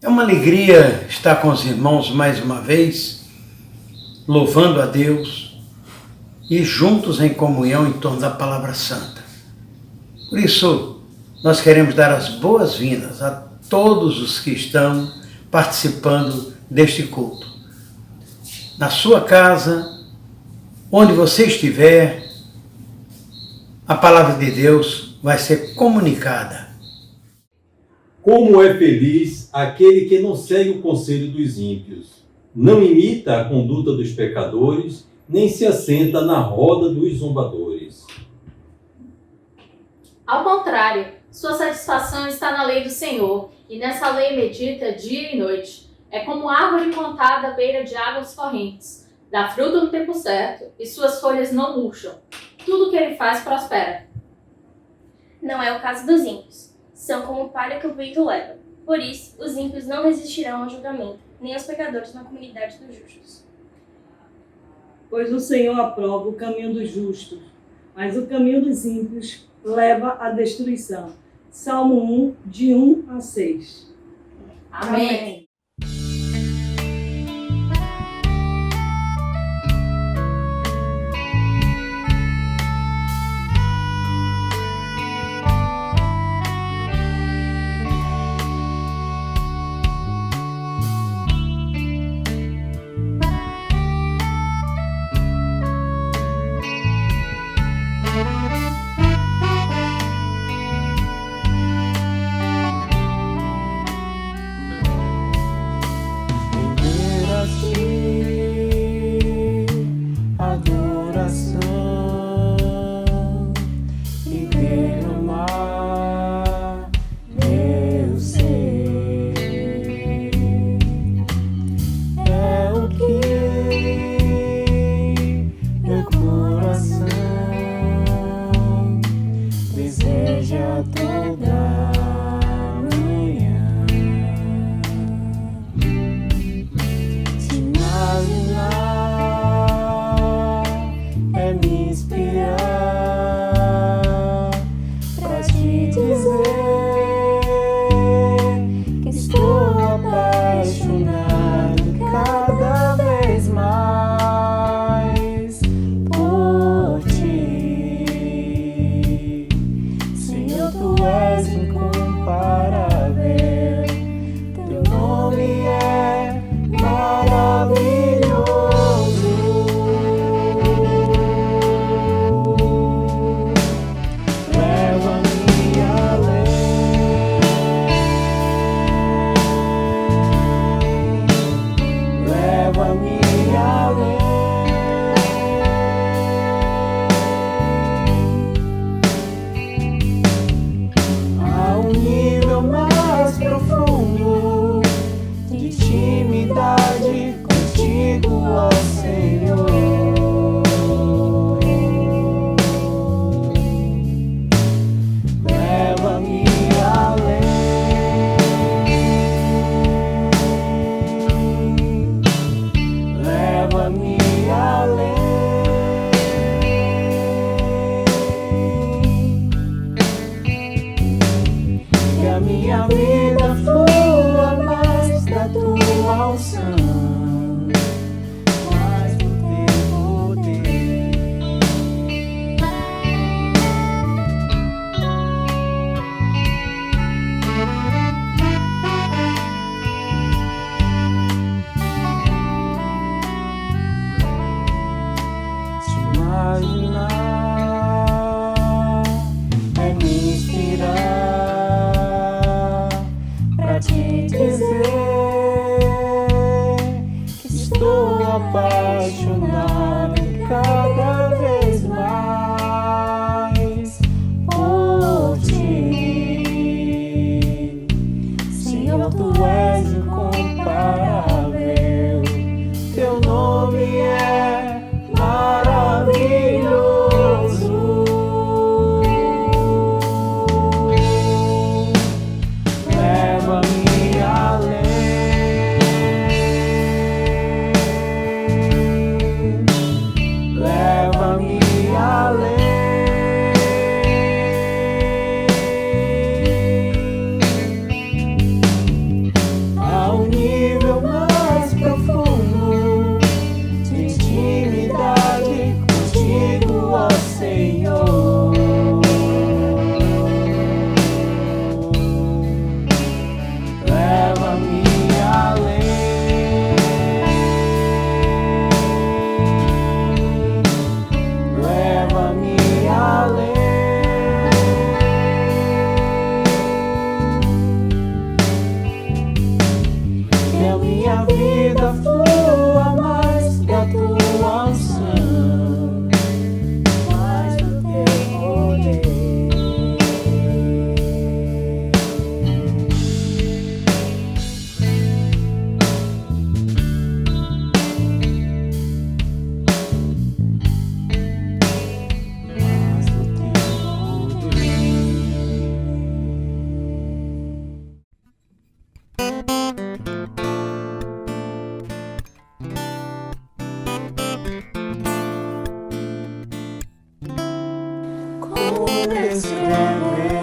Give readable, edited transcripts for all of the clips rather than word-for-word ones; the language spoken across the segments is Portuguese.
É uma alegria estar com os irmãos mais uma vez, louvando a Deus e juntos em comunhão em torno da Palavra Santa. Por isso, nós queremos dar as boas-vindas a todos os que estão participando deste culto. Na sua casa, onde você estiver, a Palavra de Deus vai ser comunicada. Como é feliz aquele que não segue o conselho dos ímpios, não imita a conduta dos pecadores, nem se assenta na roda dos zombadores. Ao contrário, sua satisfação está na lei do Senhor, e nessa lei medita dia e noite. É como árvore plantada à beira de águas correntes, dá fruto no tempo certo, e suas folhas não murcham. Tudo que ele faz prospera. Não é o caso dos ímpios. São como palha que o vento leva. Por isso, os ímpios não resistirão ao julgamento, nem os pecadores na comunidade dos justos. Pois o Senhor aprova o caminho dos justos, mas o caminho dos ímpios leva à destruição. Salmo 1, de 1 a 6. Amém. Como descrever?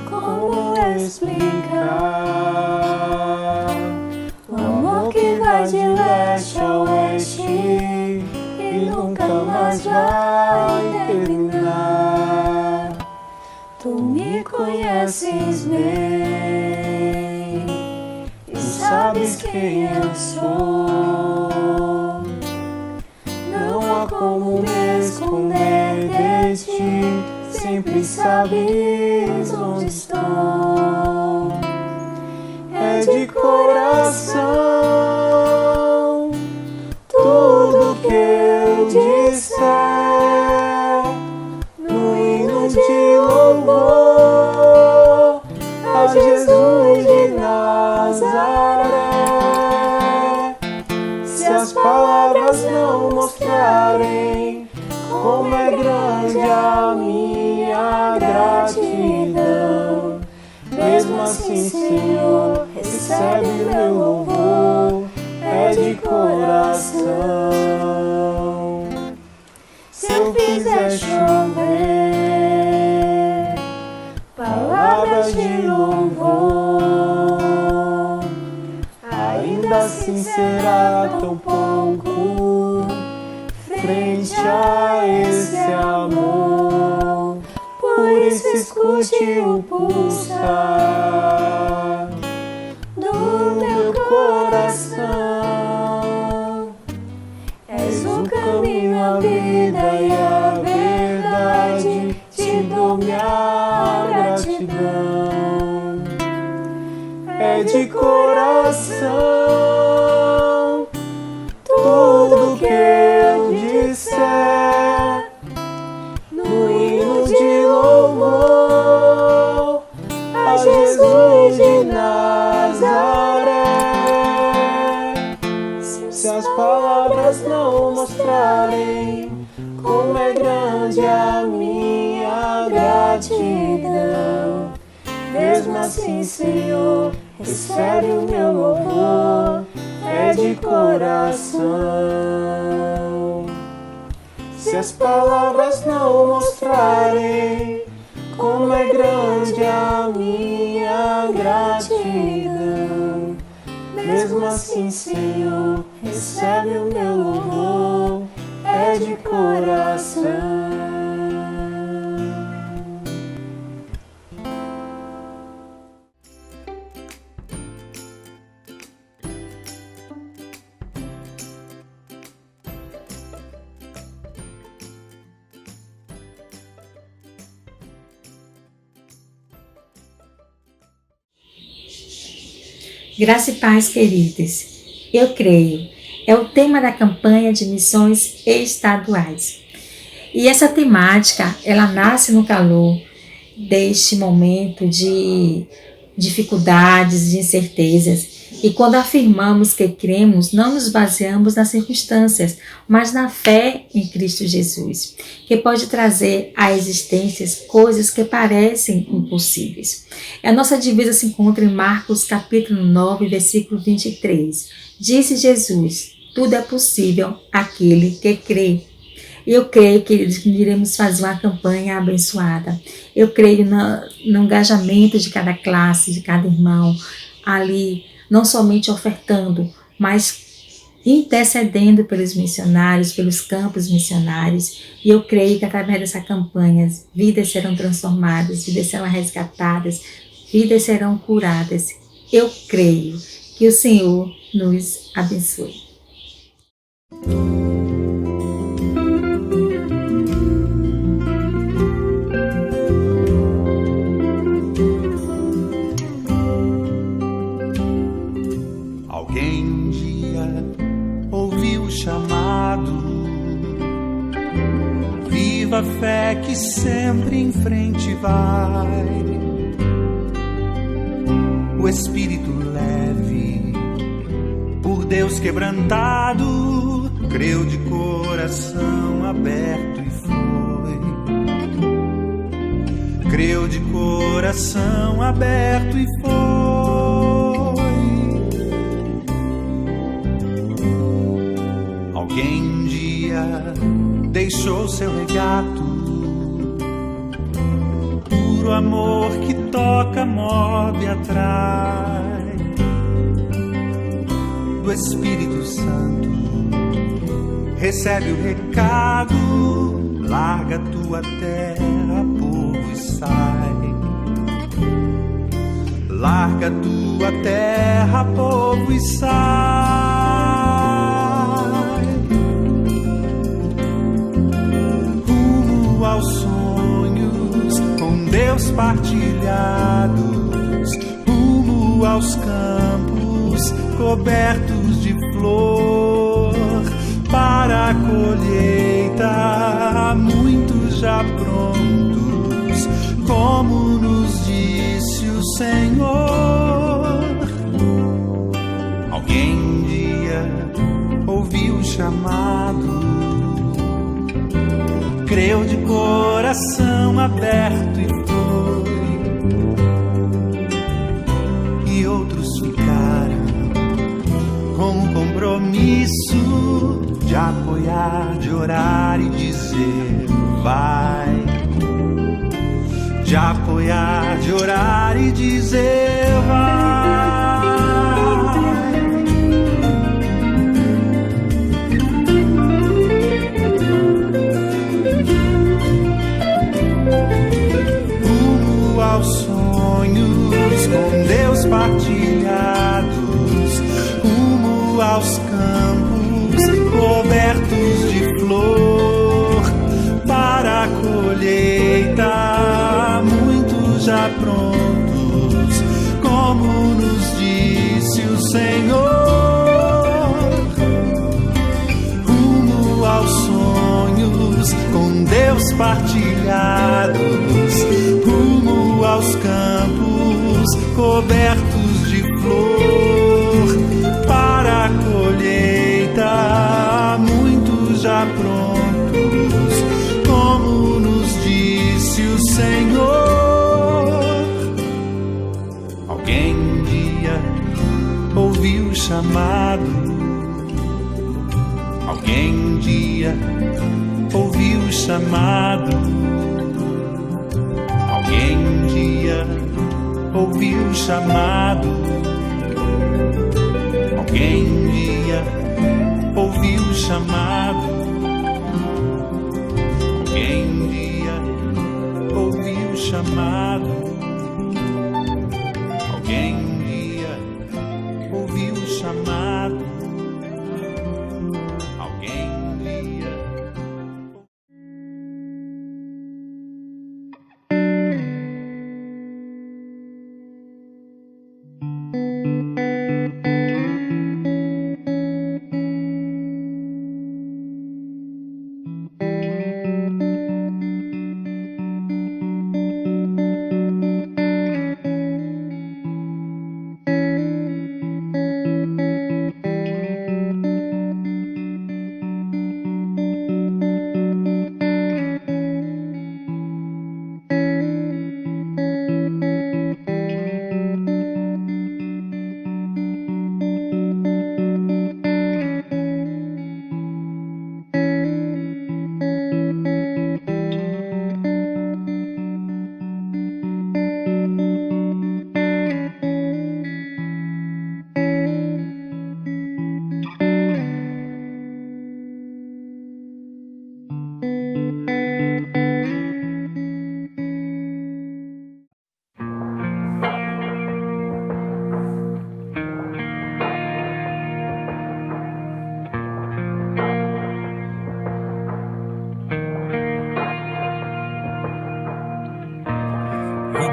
Como explicar o amor que vai de leste a oeste e nunca mais vai terminar? Tu me conheces bem e sabes quem eu sou. Não há como me esconder de ti, sempre sabes onde estou. É de coração tudo que eu disser, no hino de louvor a Jesus de Nazaré. Se as palavras não mostrarem como é grande a minha gratidão, mesmo assim, Senhor, recebe meu louvor, é de coração. Se eu fizer chover palavras de louvor, ainda assim será tão pouco frente a esse amor. Por isso escute o pulsar do meu coração. És o caminho, a vida e a verdade, te dou minha gratidão. É de coração tudo que eu disser, no hino de louvor a Jesus de Nazaré. Se as palavras não mostrarem como é grande a minha gratidão, mesmo assim, Senhor, recebe o meu louvor, é de coração. Se as palavras não mostrarem como é grande a minha gratidão, mesmo assim, Senhor, recebe o meu louvor, é de coração. Graça e paz, queridos. Eu creio. É o tema da campanha de missões estaduais. E essa temática, ela nasce no calor deste momento de dificuldades, de incertezas. E quando afirmamos que cremos, não nos baseamos nas circunstâncias, mas na fé em Cristo Jesus, que pode trazer à existência coisas que parecem impossíveis. A nossa divisa se encontra em Marcos capítulo 9, versículo 23. Disse Jesus: tudo é possível àquele que crê. Eu creio, queridos, que iremos fazer uma campanha abençoada. Eu creio no engajamento de cada classe, de cada irmão, ali, não somente ofertando, mas intercedendo pelos missionários, pelos campos missionários. E eu creio que através dessa campanha, vidas serão transformadas, vidas serão resgatadas, vidas serão curadas. Eu creio que o Senhor nos abençoe. Alguém um dia ouviu o chamado: viva a fé que sempre em frente vai. O espírito leve, por Deus quebrantado, creu de coração aberto e foi. creu de coração aberto e foi. Alguém um dia deixou seu legado, puro amor que toca, move, atrai, do Espírito Santo. Recebe o recado, larga tua terra, povo, e sai. Larga tua terra, povo, e sai. Rumo aos sonhos com Deus partilhados, rumo aos campos cobertos de flor. Para a colheita, muitos já prontos, como nos disse o Senhor. Alguém um dia ouviu o chamado, creu de coração aberto e foi. E outros ficaram com o compromisso de apoiar, de orar e dizer vai. De apoiar, de orar e dizer vai. Rumo aos sonhos com Deus partilhados, rumo aos campos cobertos de flor. Para a colheita, muitos já prontos, como nos disse o Senhor. Rumo aos sonhos com Deus partilhados, rumo aos campos cobertos de flor. Para a colheita, muitos já prontos, como nos disse o Senhor. Alguém um dia ouviu o chamado, alguém um dia ouviu o chamado, alguém um dia ouviu o chamado, alguém um dia ouviu o chamado. Alguém um dia ouviu o chamado. Alguém um dia ouviu o chamado. Alguém um dia.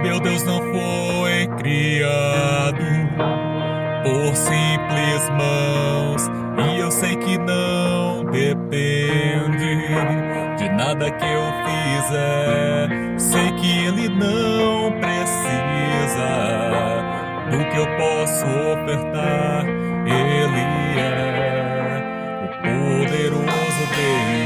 Meu Deus não foi criado por simples mãos, e eu sei que não depende de nada que eu fizer. Sei que Ele não precisa do que eu posso ofertar. Ele é o poderoso Deus.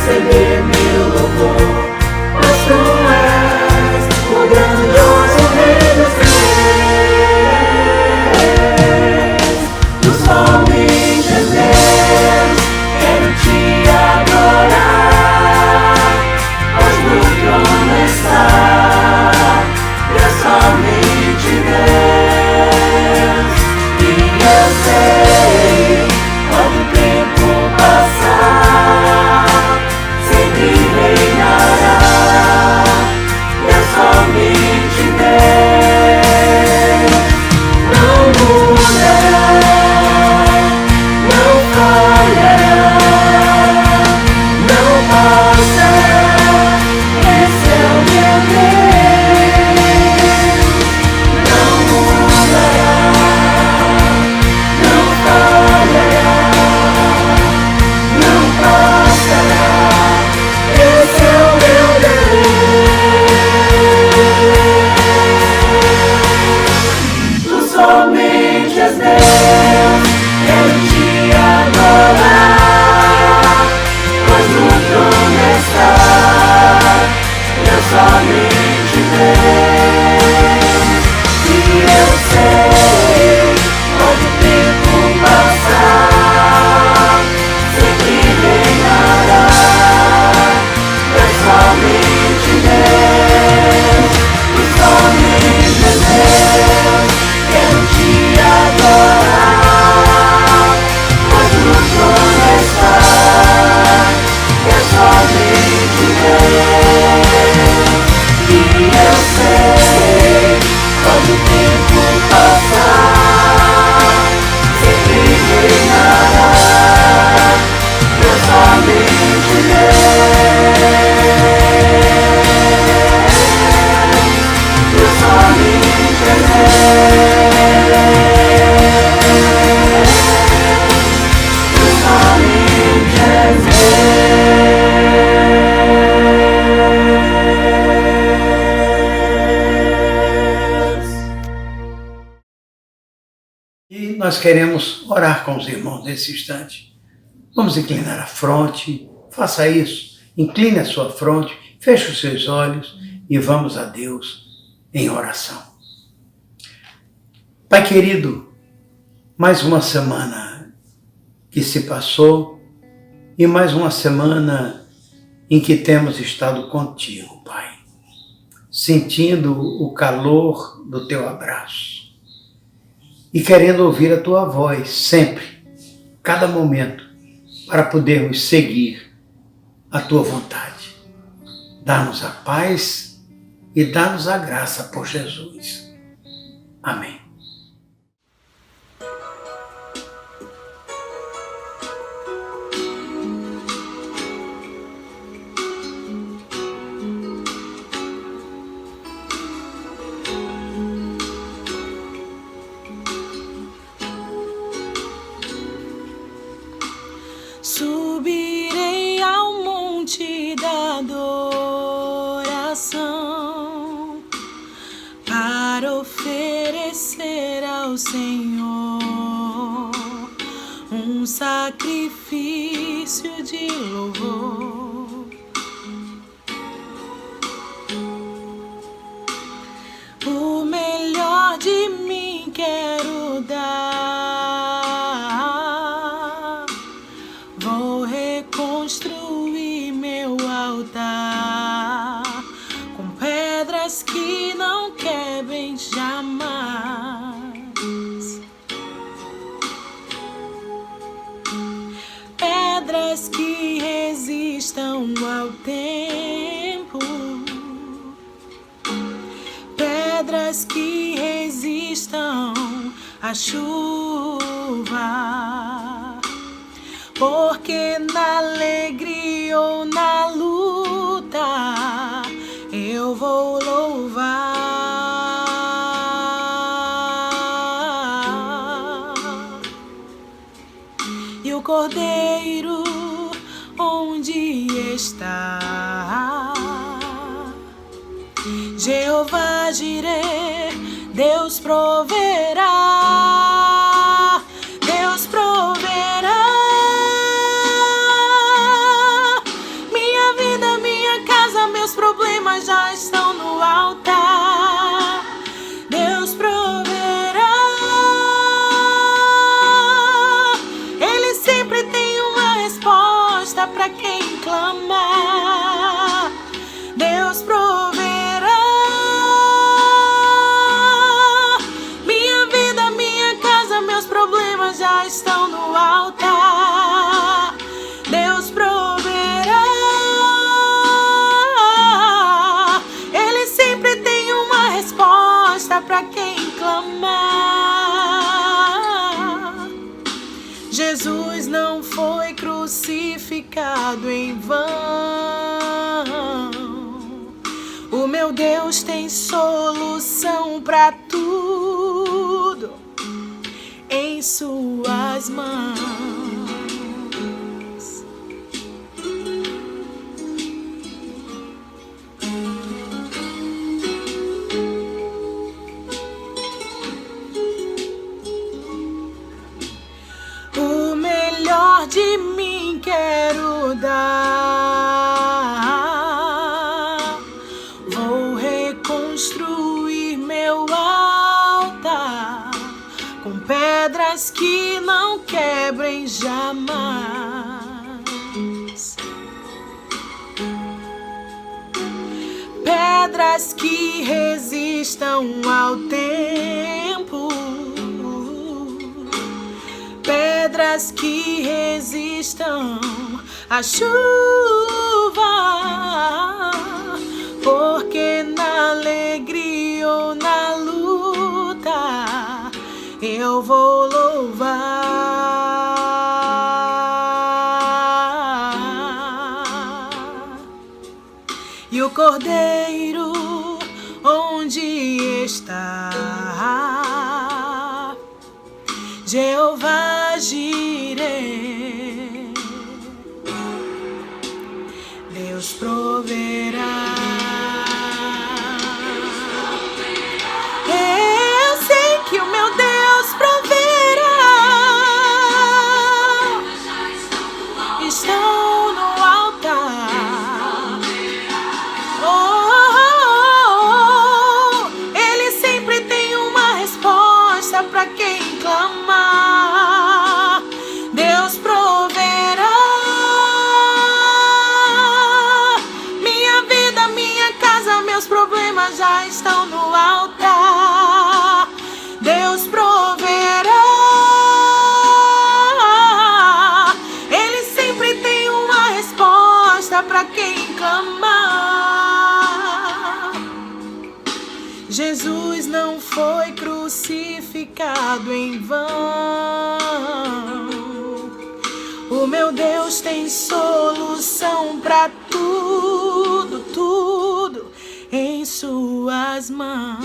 receber meu louvor, pois tu és o grandioso Rei dos Reis. Tu somente és Deus, quero te adorar, pois no trono está Deus, somente Deus. E eu sei, quando o tempo passar, sempre reinará Deus, somente Deus. Não mudará, não falhará, não passará, esse é o meu Deus. Não mudará, não falhará, não passará, esse é o meu Deus. Tu somente és Deus, quero te adorar, pois no trono está Deus, somente Deus. E eu sei, quando o tempo passar, sempre reinará Deus, somente Deus. Tu somente és Deus, quero te adorar, pois no trono está Deus, somente Deus. E eu sei, quando o tempo passar, sempre reinará Deus, somente Deus. Deus, somente Deus. Deus, somente Deus. E nós queremos orar com os irmãos nesse instante. Vamos inclinar a fronte, faça isso, incline a sua fronte, feche os seus olhos e vamos a Deus em oração. Pai querido, mais uma semana que se passou e mais uma semana em que temos estado contigo, Pai, sentindo o calor do teu abraço e querendo ouvir a tua voz sempre, cada momento, para podermos seguir a tua vontade. Dá-nos a paz e dá-nos a graça por Jesus. Amém. Subirei ao monte da adoração para oferecer ao Senhor um sacrifício de louvor. O melhor de mim quero dar. Vou reconstruir meu altar com pedras que não quebrem jamais. Pedras que resistam ao tempo. Pedras que resistam à chuva. Porque na alegria ou na luta eu vou louvar. E o Cordeiro onde está? Jeová Jireh, Deus proverá. Deus proverá. quem clama. Deus proverá. Minha vida, minha casa, meus problemas já estão no altar. Deus proverá. Ele sempre tem uma resposta para quem clamar. Jesus não foi crucificado em vão. O meu Deus tem solução para tudo em suas mãos. O melhor de mim quero dar. Vou reconstruir meu altar com pedras que não quebrem jamais. Pedras que resistam ao tempo. Pedras que resistam à chuva, porque na alegria ou na luta eu vou louvar. E o Cordeiro onde está? Jeová Jireh, Deus proverá. Eu sei que o meu Deus proverá. Estão no altar. Ele sempre tem uma resposta para quem clamar. Deus proverá. Minha vida, minha casa, meus problemas já estão no altar. Deus proverá. Ele sempre tem uma resposta para quem clamar. Jesus não foi crucificado em vão. O meu Deus tem solução para tudo, tudo em suas mãos.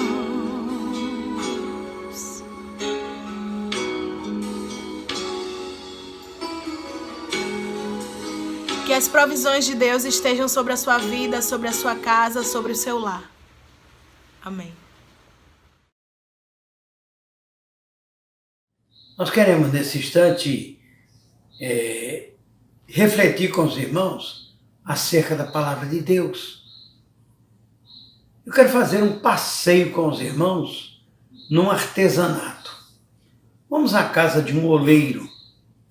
Que as provisões de Deus estejam sobre a sua vida, sobre a sua casa, sobre o seu lar. Amém. Nós queremos, nesse instante, refletir com os irmãos acerca da palavra de Deus. Eu quero fazer um passeio com os irmãos num artesanato. Vamos à casa de um oleiro,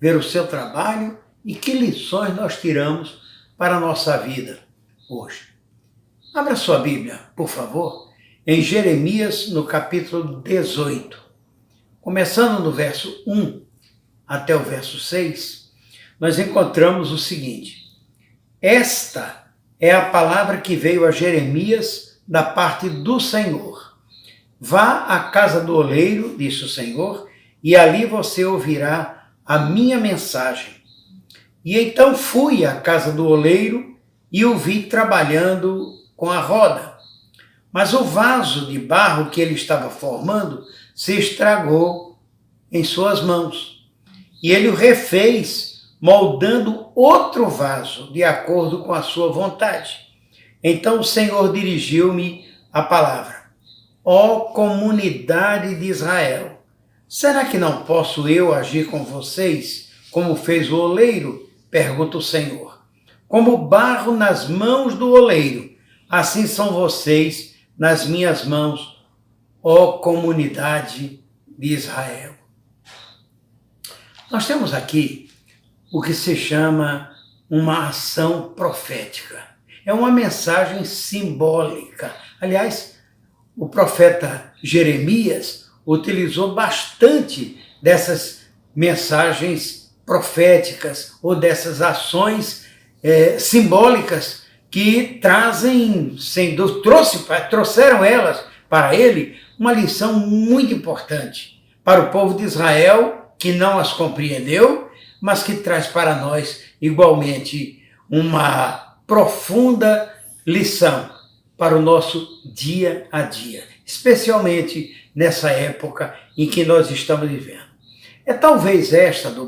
ver o seu trabalho e que lições nós tiramos para a nossa vida hoje. Abra sua Bíblia, por favor, em Jeremias, no capítulo 18. Começando no verso 1 até o verso 6, nós encontramos o seguinte: esta é a palavra que veio a Jeremias da parte do Senhor. Vá à casa do oleiro, disse o Senhor, e ali você ouvirá a minha mensagem. E então fui à casa do oleiro e o vi trabalhando com a roda. Mas o vaso de barro que ele estava formando se estragou em suas mãos. E ele o refez, moldando outro vaso, de acordo com a sua vontade. Então o Senhor dirigiu-me a palavra: ó comunidade de Israel, será que não posso eu agir com vocês, como fez o oleiro? Pergunta o Senhor. Como barro nas mãos do oleiro, assim são vocês nas minhas mãos, ó comunidade de Israel. Nós temos aqui o que se chama uma ação profética. É uma mensagem simbólica. Aliás, o profeta Jeremias utilizou bastante dessas mensagens proféticas ou dessas ações simbólicas que trazem, sem dúvida, trouxeram elas para ele uma lição muito importante para o povo de Israel, que não as compreendeu, mas que traz para nós igualmente uma profunda lição para o nosso dia a dia, especialmente nessa época em que nós estamos vivendo. É talvez esta do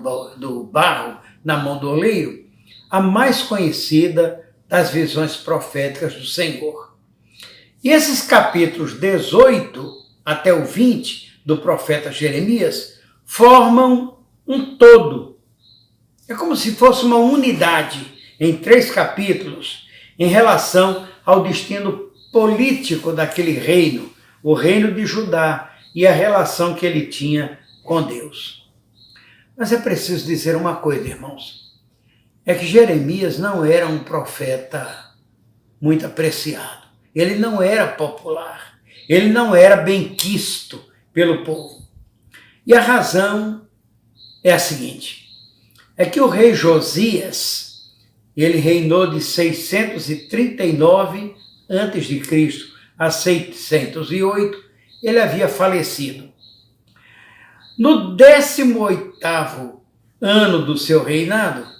barro na mão do oleiro a mais conhecida das visões proféticas do Senhor. E esses capítulos 18 até o 20 do profeta Jeremias formam um todo. É como se fosse uma unidade em 3 capítulos em relação ao destino político daquele reino, o reino de Judá, e a relação que ele tinha com Deus. Mas é preciso dizer uma coisa, irmãos. É que Jeremias não era um profeta muito apreciado. Ele não era popular. Ele não era benquisto pelo povo. E a razão é a seguinte. É que o rei Josias, ele reinou de 639 a.C. a 608, ele havia falecido. No 18º ano do seu reinado,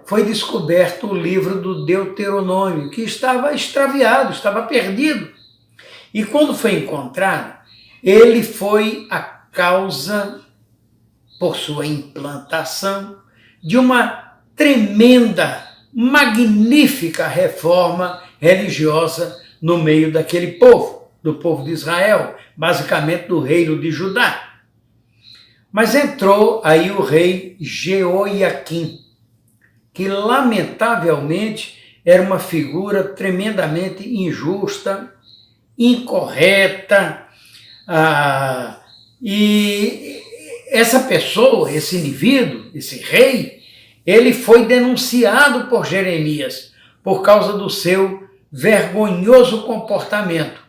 foi descoberto o livro do Deuteronômio, que estava extraviado, estava perdido. E quando foi encontrado, ele foi a causa, por sua implantação, de uma tremenda, magnífica reforma religiosa no meio daquele povo, do povo de Israel, basicamente do reino de Judá. Mas entrou aí o rei Jeoiaquim, que lamentavelmente era uma figura tremendamente injusta, incorreta, e essa pessoa, esse indivíduo, esse rei, ele foi denunciado por Jeremias por causa do seu vergonhoso comportamento.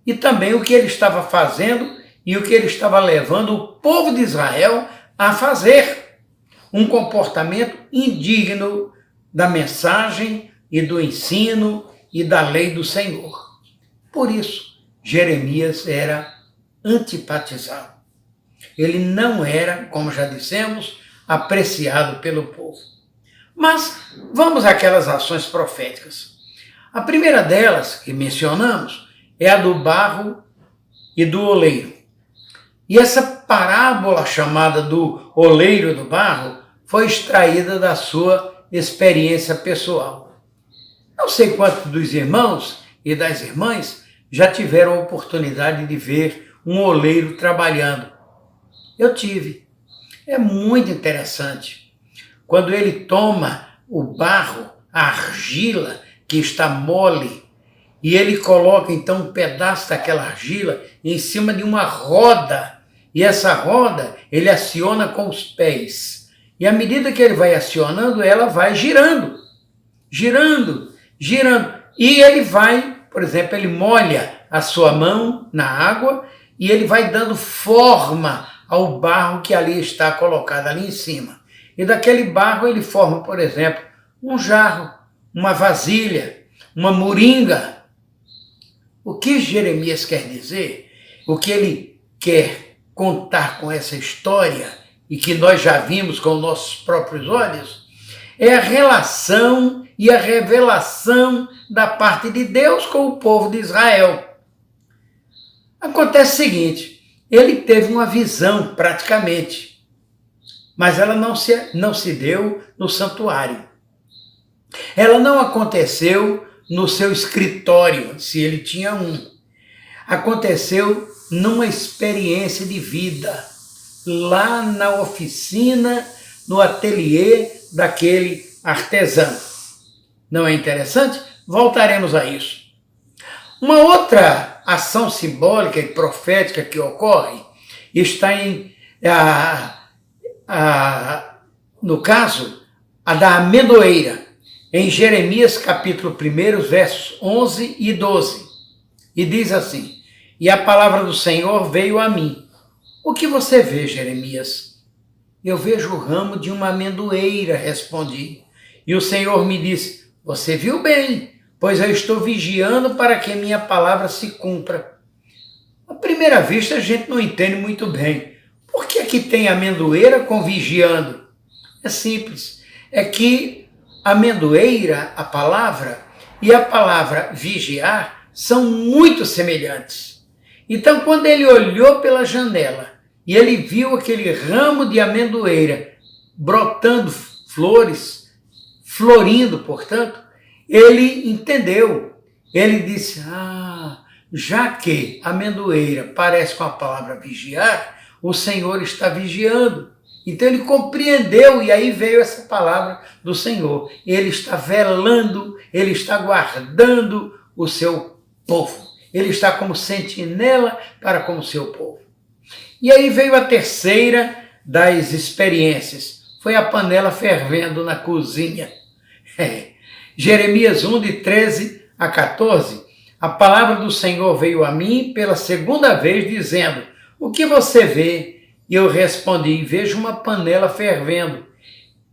E também o que ele estava fazendo e o que ele estava levando o povo de Israel a fazer. Um comportamento indigno da mensagem e do ensino e da lei do Senhor. Por isso, Jeremias era antipatizado. Ele não era, como já dissemos, apreciado pelo povo. Mas vamos àquelas ações proféticas. A primeira delas, que mencionamos, é a do barro e do oleiro. E essa parábola chamada do oleiro e do barro foi extraída da sua experiência pessoal. Não sei quantos dos irmãos e das irmãs já tiveram a oportunidade de ver um oleiro trabalhando. Eu tive. É muito interessante. Quando ele toma o barro, a argila que está mole, e ele coloca então um pedaço daquela argila em cima de uma roda, e essa roda ele aciona com os pés. E à medida que ele vai acionando, ela vai girando, girando, girando. E ele vai, por exemplo, ele molha a sua mão na água e ele vai dando forma ao barro que ali está colocado ali em cima. E daquele barro ele forma, por exemplo, um jarro, uma vasilha, uma moringa. O que Jeremias quer dizer, o que ele quer contar com essa história, e que nós já vimos com nossos próprios olhos, é a relação e a revelação da parte de Deus com o povo de Israel. Acontece o seguinte, ele teve uma visão praticamente, mas ela não se deu no santuário. Ela não aconteceu no seu escritório, se ele tinha um. Aconteceu numa experiência de vida, lá na oficina, no ateliê daquele artesão. Não é interessante? Voltaremos a isso. Uma outra ação simbólica e profética que ocorre está no caso, a da amendoeira, em Jeremias capítulo 1, versos 11 e 12. E diz assim: e a palavra do Senhor veio a mim. O que você vê, Jeremias? Eu vejo o ramo de uma amendoeira, respondi. E o Senhor me disse: você viu bem, pois eu estou vigiando para que minha palavra se cumpra. À primeira vista a gente não entende muito bem. Por que aqui tem amendoeira com vigiando? É simples. É que amendoeira, a palavra, e a palavra vigiar são muito semelhantes. Então, quando ele olhou pela janela e ele viu aquele ramo de amendoeira brotando flores, florindo, portanto, ele entendeu. Ele disse: já que amendoeira parece com a palavra vigiar, o Senhor está vigiando. Então ele compreendeu, e aí veio essa palavra do Senhor. Ele está velando, ele está guardando o seu povo. Ele está como sentinela para com o seu povo. E aí veio a terceira das experiências. Foi a panela fervendo na cozinha. Jeremias 1, de 13 a 14. A palavra do Senhor veio a mim pela segunda vez, dizendo: o que você vê? E eu respondi: vejo uma panela fervendo.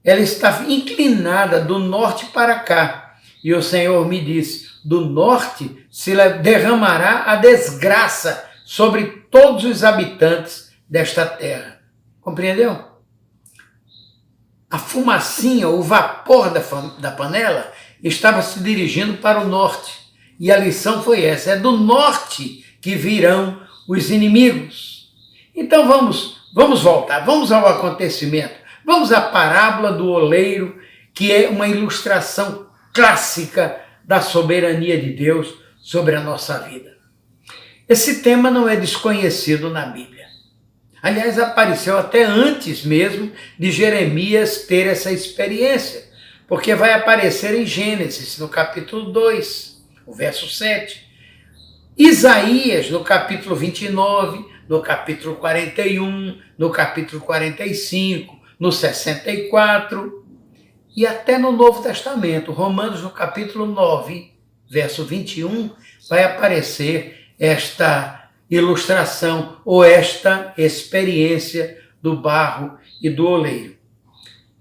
Ela está inclinada do norte para cá. E o Senhor me disse: do norte se derramará a desgraça sobre todos os habitantes desta terra. Compreendeu? A fumacinha, o vapor da panela estava se dirigindo para o norte. E a lição foi essa: é do norte que virão os inimigos. Então vamos voltar, vamos ao acontecimento. Vamos à parábola do oleiro, que é uma ilustração clássica da soberania de Deus sobre a nossa vida. Esse tema não é desconhecido na Bíblia. Aliás, apareceu até antes mesmo de Jeremias ter essa experiência, porque vai aparecer em Gênesis, no capítulo 2, o verso 7. Isaías, no capítulo 29, no capítulo 41, no capítulo 45, no 64, e até no Novo Testamento, Romanos, no capítulo 9, verso 21, vai aparecer esta ilustração ou esta experiência do barro e do oleiro.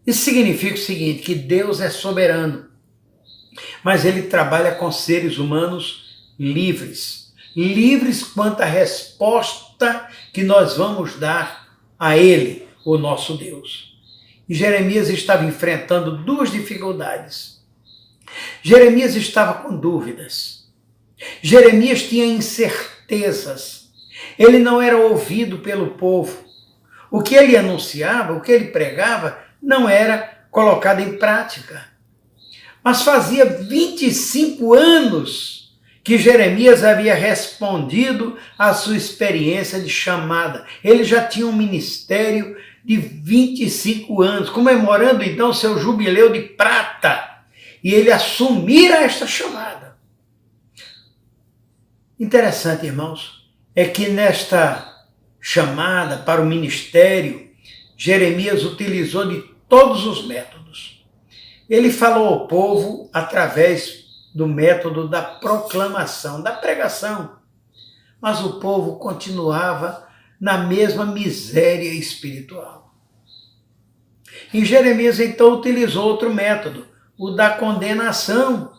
Isso significa o seguinte, que Deus é soberano, mas ele trabalha com seres humanos livres quanto à resposta que nós vamos dar a ele, o nosso Deus. E Jeremias estava enfrentando duas dificuldades. Jeremias estava com dúvidas. Jeremias tinha incertezas. Ele não era ouvido pelo povo. O que ele anunciava, o que ele pregava, não era colocado em prática. Mas fazia 25 anos que Jeremias havia respondido à sua experiência de chamada. Ele já tinha um ministério de 25 anos, comemorando então seu jubileu de prata, e ele assumira esta chamada. Interessante, irmãos, é que nesta chamada para o ministério, Jeremias utilizou de todos os métodos. Ele falou ao povo através do método da proclamação, da pregação. Mas o povo continuava na mesma miséria espiritual. E Jeremias então utilizou outro método, o da condenação.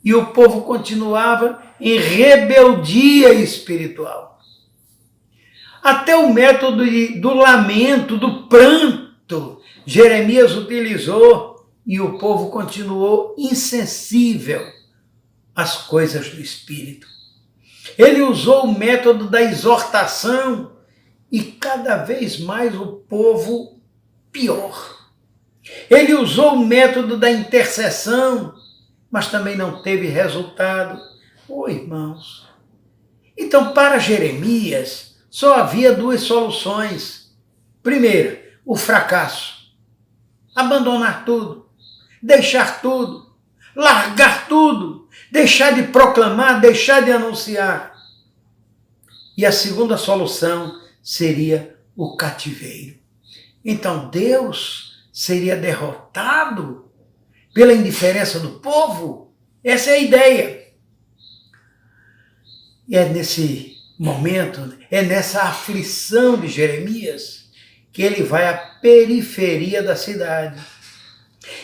E o povo continuava em rebeldia espiritual. Até o método do lamento, do pranto, Jeremias utilizou e o povo continuou insensível as coisas do Espírito. Ele usou o método da exortação e cada vez mais o povo pior. Ele usou o método da intercessão, mas também não teve resultado. Irmãos, então para Jeremias só havia duas soluções. Primeiro, o fracasso. Abandonar tudo, deixar tudo, largar tudo, deixar de proclamar, deixar de anunciar. E a segunda solução seria o cativeiro. Então Deus seria derrotado pela indiferença do povo? Essa é a ideia. E é nesse momento, é nessa aflição de Jeremias, que ele vai à periferia da cidade.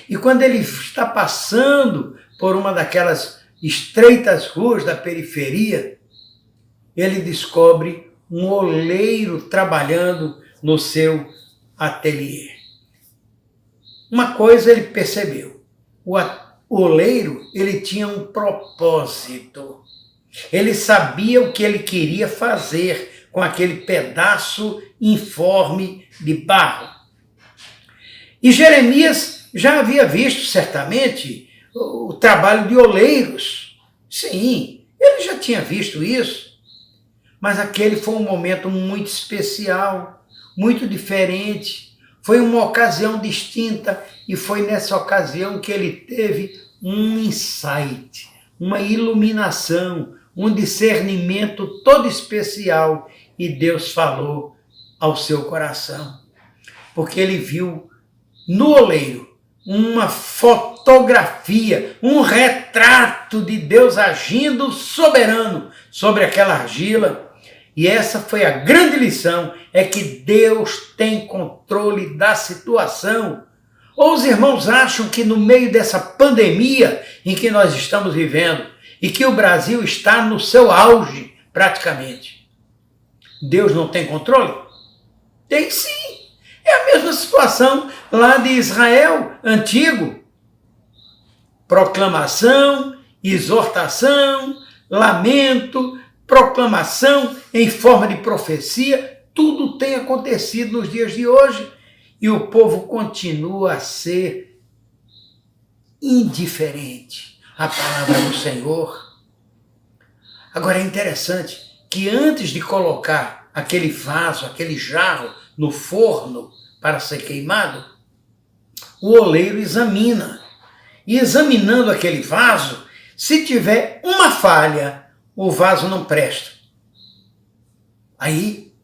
E quando ele está passando por uma daquelas estreitas ruas da periferia, ele descobre um oleiro trabalhando no seu ateliê. Uma coisa ele percebeu: o oleiro, ele tinha um propósito. Ele sabia o que ele queria fazer com aquele pedaço informe de barro. E Jeremias já havia visto, certamente, o trabalho de oleiros. Sim, ele já tinha visto isso. Mas aquele foi um momento muito especial, muito diferente. Foi uma ocasião distinta e foi nessa ocasião que ele teve um insight, uma iluminação, um discernimento todo especial, e Deus falou ao seu coração. Porque ele viu no oleiro uma fotografia, um retrato de Deus agindo soberano sobre aquela argila. E essa foi a grande lição, é que Deus tem controle da situação. Ou os irmãos acham que no meio dessa pandemia em que nós estamos vivendo, e que o Brasil está no seu auge, praticamente, Deus não tem controle? Tem sim. É a mesma situação lá de Israel antigo. Proclamação, exortação, lamento, proclamação em forma de profecia, tudo tem acontecido nos dias de hoje e o povo continua a ser indiferente à palavra do Senhor. Agora é interessante que antes de colocar aquele vaso, aquele jarro no forno para ser queimado, o oleiro examina. E examinando aquele vaso, se tiver uma falha, o vaso não presta. Aí,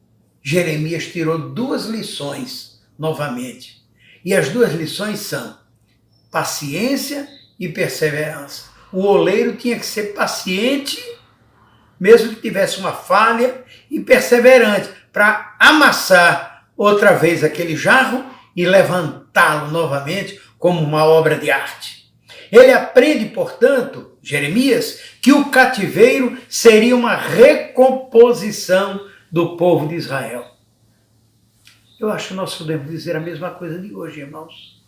Jeremias tirou 2 lições novamente. E as 2 lições são paciência e perseverança. O oleiro tinha que ser paciente, mesmo que tivesse uma falha, e perseverante, para amassar outra vez aquele jarro e levantá-lo novamente como uma obra de arte. Ele aprende, portanto, Jeremias, que o cativeiro seria uma recomposição do povo de Israel. Eu acho que nós podemos dizer a mesma coisa de hoje, irmãos.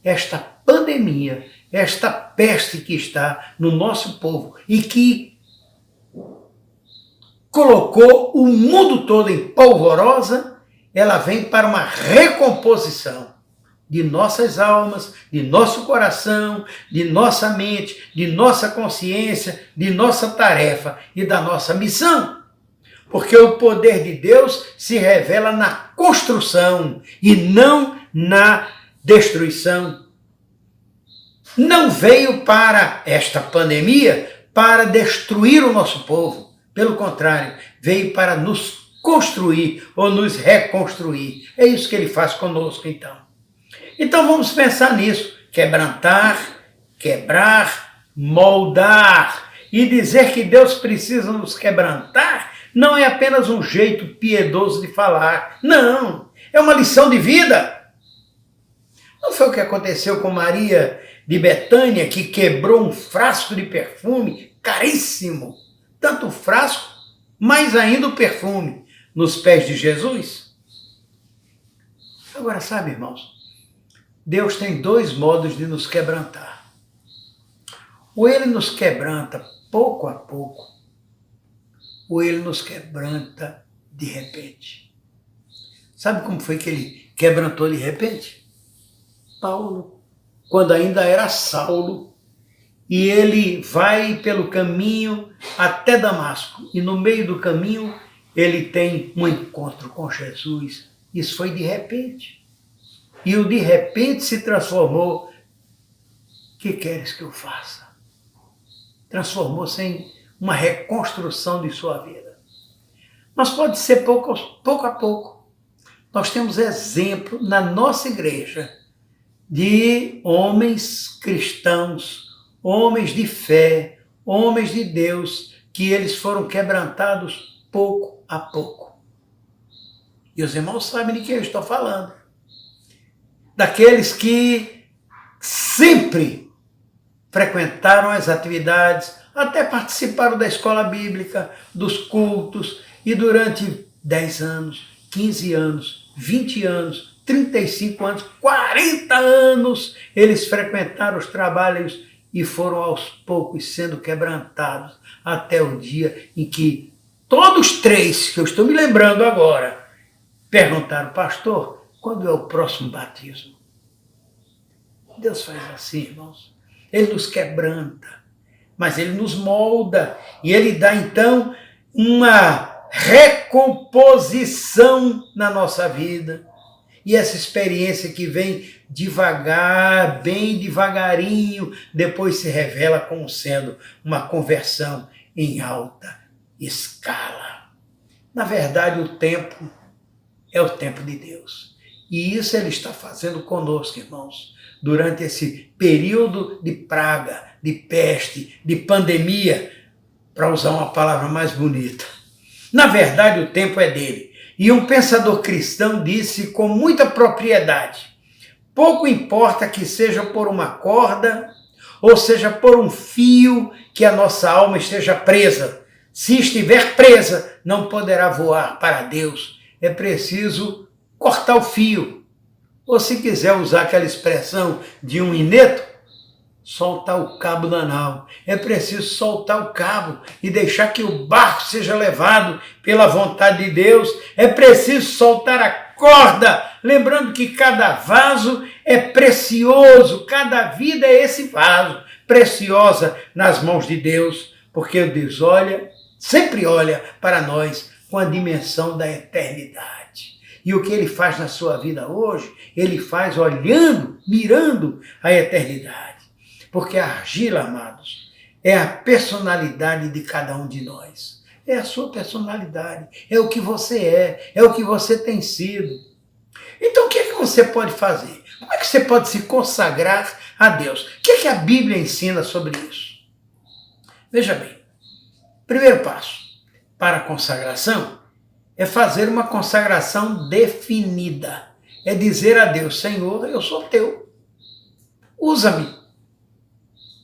Esta pandemia, esta peste que está no nosso povo e que colocou o mundo todo em polvorosa, ela vem para uma recomposição de nossas almas, de nosso coração, de nossa mente, de nossa consciência, de nossa tarefa e da nossa missão. Porque o poder de Deus se revela na construção e não na destruição. Não veio para esta pandemia para destruir o nosso povo. Pelo contrário, veio para nos construir ou nos reconstruir. É isso que ele faz conosco, então. Então vamos pensar nisso. Quebrantar, quebrar, moldar. E dizer que Deus precisa nos quebrantar não é apenas um jeito piedoso de falar. Não, é uma lição de vida. Não foi o que aconteceu com Maria de Betânia, que quebrou um frasco de perfume caríssimo. Tanto o frasco, mais ainda o perfume, nos pés de Jesus? Agora, sabe, irmãos, Deus tem 2 modos de nos quebrantar. Ou ele nos quebranta pouco a pouco, ou ele nos quebranta de repente. Sabe como foi que ele quebrantou de repente? Paulo, quando ainda era Saulo, e ele vai pelo caminho até Damasco, e no meio do caminho ele tem um encontro com Jesus. Isso foi de repente. E o de repente se transformou. Que queres que eu faça? Transformou-se em uma reconstrução de sua vida. Mas pode ser pouco a pouco. Nós temos exemplo na nossa igreja de homens cristãos, homens de fé, homens de Deus, que eles foram quebrantados pouco a pouco. E os irmãos sabem de quem eu estou falando. Daqueles que sempre frequentaram as atividades, até participaram da escola bíblica, dos cultos, e durante 10 anos, 15 anos, 20 anos, 35 anos, 40 anos, eles frequentaram os trabalhos e foram aos poucos sendo quebrantados, até o dia em que todos três, que eu estou me lembrando agora, perguntaram: pastor, quando é o próximo batismo? Deus faz assim, irmãos. Ele nos quebranta, mas Ele nos molda e Ele dá então uma recomposição na nossa vida. E essa experiência que vem devagar, bem devagarinho, depois se revela como sendo uma conversão em alta escala. Na verdade, o tempo é o tempo de Deus. E isso Ele está fazendo conosco, irmãos, durante esse período de praga, de peste, de pandemia, para usar uma palavra mais bonita. Na verdade, o tempo é dele. E um pensador cristão disse com muita propriedade: pouco importa que seja por uma corda, ou seja por um fio que a nossa alma esteja presa. Se estiver presa, não poderá voar para Deus. É preciso cortar o fio. Ou se quiser usar aquela expressão de um ineto, soltar o cabo da nau. É preciso soltar o cabo e deixar que o barco seja levado pela vontade de Deus. É preciso soltar a corda, lembrando que cada vaso é precioso, cada vida é esse vaso, preciosa nas mãos de Deus, porque Deus sempre olha para nós com a dimensão da eternidade. E o que Ele faz na sua vida hoje, Ele faz olhando, mirando a eternidade. Porque a argila, amados, é a personalidade de cada um de nós. É a sua personalidade, é o que você é o que você tem sido. Então o que é que você pode fazer? Como é que você pode se consagrar a Deus? O que é que a Bíblia ensina sobre isso? Veja bem, primeiro passo para a consagração é fazer uma consagração definida. É dizer a Deus: Senhor, eu sou teu. Usa-me.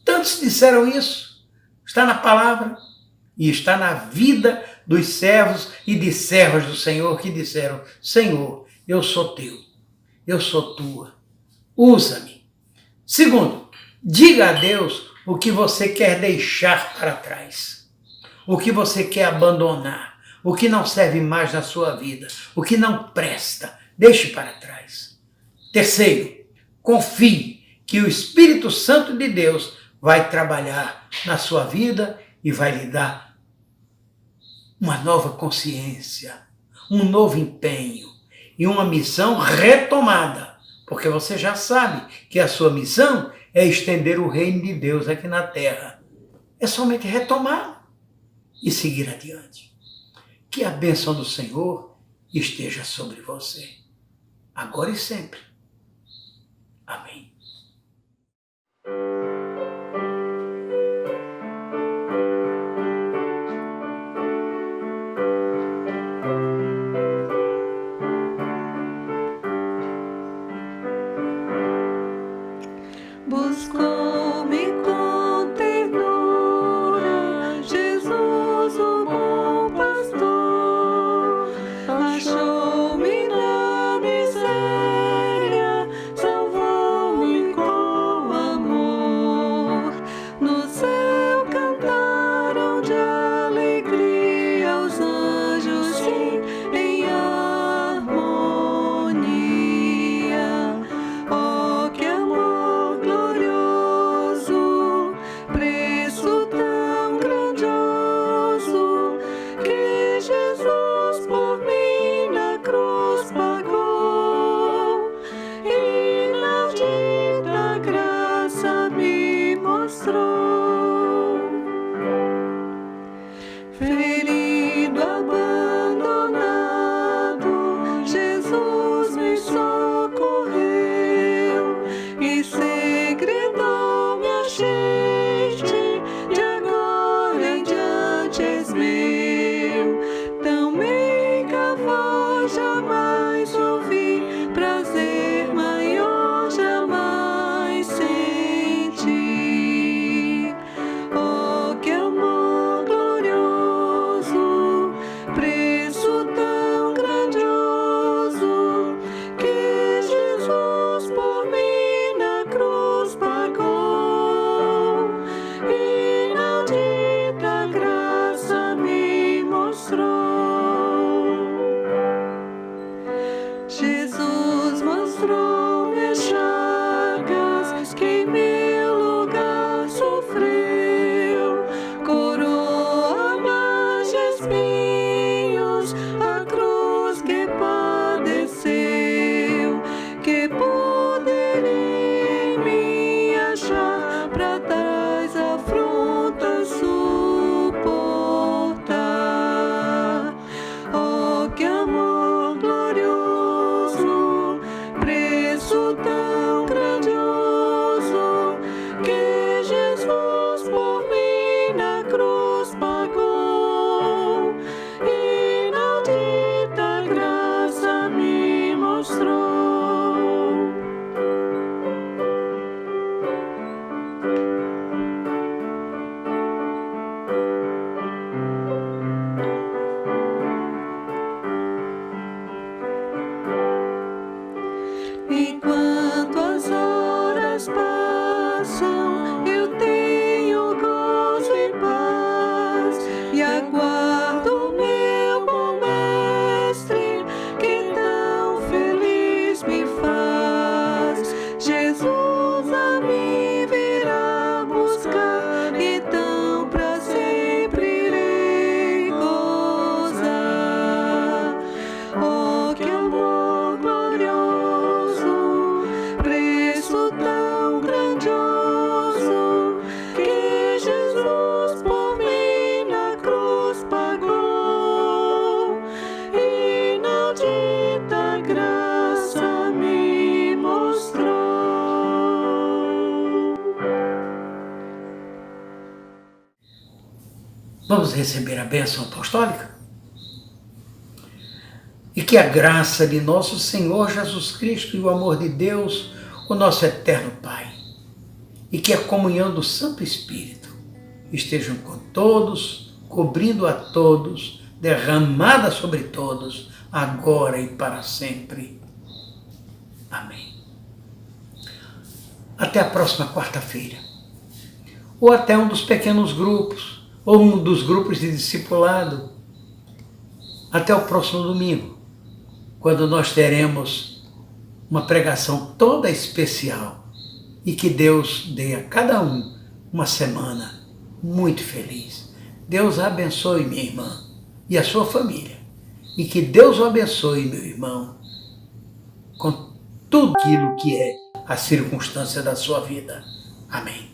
Tantos disseram isso. Está na palavra e está na vida dos servos e de servas do Senhor que disseram: Senhor, eu sou teu. Eu sou tua. Usa-me. Segundo, diga a Deus o que você quer deixar para trás. O que você quer abandonar. O que não serve mais na sua vida, o que não presta, deixe para trás. Terceiro, confie que o Espírito Santo de Deus vai trabalhar na sua vida e vai lhe dar uma nova consciência, um novo empenho e uma missão retomada, porque você já sabe que a sua missão é estender o reino de Deus aqui na terra. É somente retomar e seguir adiante. Que a bênção do Senhor esteja sobre você, agora e sempre. Amém. Buscou-me com ternura, Jesus, o bom pastor, achou-me na miséria, salvou-me com amor. No céu cantaram de alegria os anjos, sim, em harmonia. Oh, que amor glorioso, preço tão grandioso, que Jesus por mim na cruz pagou. Inaudita graça me mostrou. Ferido, abandonado, Jesus me socorreu. Vamos receber a bênção apostólica? E que a graça de nosso Senhor Jesus Cristo e o amor de Deus, o nosso eterno Pai, e que a comunhão do Santo Espírito estejam com todos, cobrindo a todos, derramada sobre todos, agora e para sempre. Amém. Até a próxima quarta-feira. Ou até um dos pequenos grupos, ou um dos grupos de discipulado. Até o próximo domingo, quando nós teremos uma pregação toda especial e que Deus dê a cada um uma semana muito feliz. Deus abençoe minha irmã e a sua família. E que Deus o abençoe, meu irmão, com tudo aquilo que é a circunstância da sua vida. Amém.